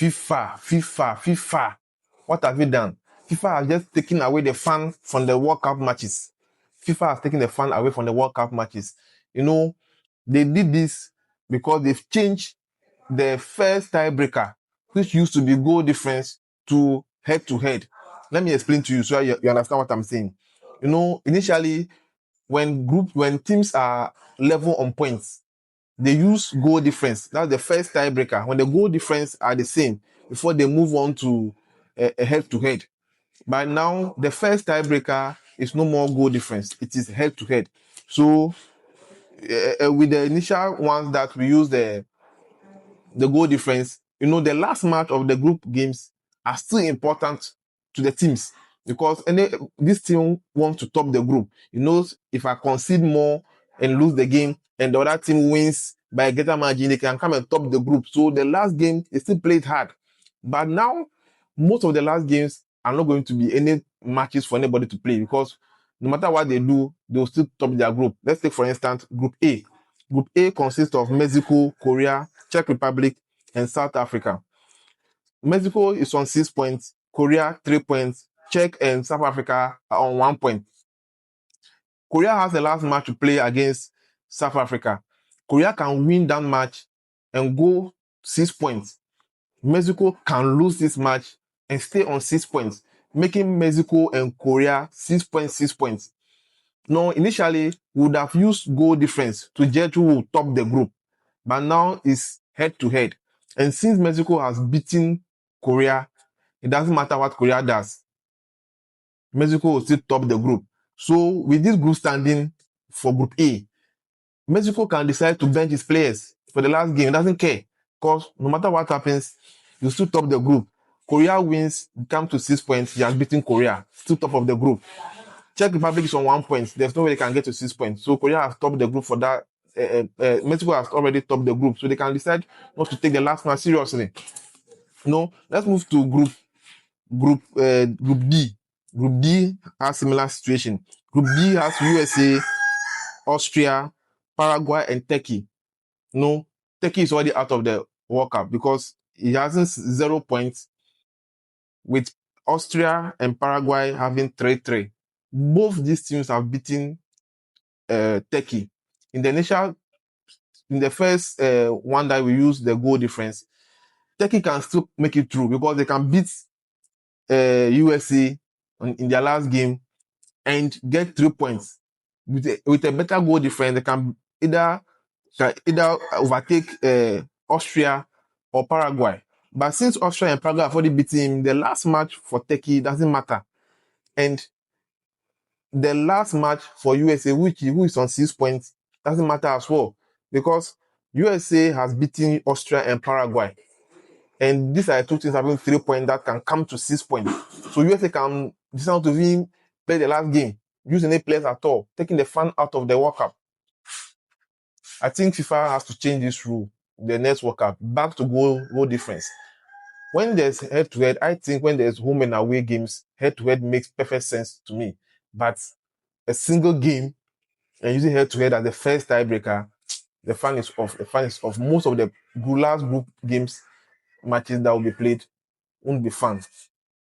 FIFA. What have you done? FIFA has just taken away the fun from the World Cup matches. FIFA has taken the fun away from the World Cup matches. You know, they did this because they've changed the first tiebreaker, which used to be goal difference, to head-to-head. Let me explain to you so you understand what I'm saying. You know, initially, when teams are level on points, they use goal difference. That's the first tiebreaker. When the goal difference are the same, before they move on to a head-to-head. But now, the first tiebreaker is no more goal difference. It is head-to-head. So, with the initial ones that we use the goal difference, you know, the last match of the group games are still important to the teams, because this team wants to top the group. You know, if I concede more and lose the game and the other team wins by a greater margin, they can come and top the group. So the last game is still played hard. But now, most of the last games are not going to be any matches for anybody to play, because no matter what they do, they'll still top their group. Let's take, for instance, Group A. Group A consists of Mexico, Korea, Czech Republic, and South Africa. Mexico is on 6 points, Korea 3 points, Czech and South Africa are on 1 point. Korea has the last match to play against South Africa. Korea can win that match and go 6 points. Mexico can lose this match and stay on 6 points, making Mexico and Korea 6 points, 6 points. Now, initially, we would have used goal difference to judge who will top the group, but now it's head-to-head. And since Mexico has beaten Korea, it doesn't matter what Korea does. Mexico will still top the group. So, with this group standing for Group A, Mexico can decide to bench its players for the last game. It doesn't care, because no matter what happens, you still top the group. Korea wins, come to 6 points, he has beaten Korea, still top of the group. Czech Republic is on 1 point. There's no way they can get to 6 points. So Korea has topped the group for that. Mexico has already topped the group, so they can decide not to take the last match seriously. No, let's move to Group D. Group D has similar situation. Group D has USA, Austria, Paraguay, and Turkey. No, Turkey is already out of the World Cup because it has 0 points, with Austria and Paraguay having 3-3. Both these teams have beaten Turkey. In the first one that we use the goal difference, Turkey can still make it through because they can beat USA in their last game and get 3 points. With a better goal difference, they can either overtake Austria or Paraguay. But since Austria and Paraguay have already beaten him, the last match for Turkey doesn't matter. And the last match for USA, who is on 6 points, doesn't matter as well, because USA has beaten Austria and Paraguay. And these are two teams having 3 points that can come to 6 points. So USA can decide to even play the last game, use any players at all, taking the fun out of the World Cup. I think FIFA has to change this rule, the next World Cup, back to goal difference. When there's head-to-head, I think when there's home and away games, head-to-head makes perfect sense to me. But a single game and using head-to-head as the first tiebreaker, the fun is off. The fun is off. Most of the last group games matches that will be played won't be fun.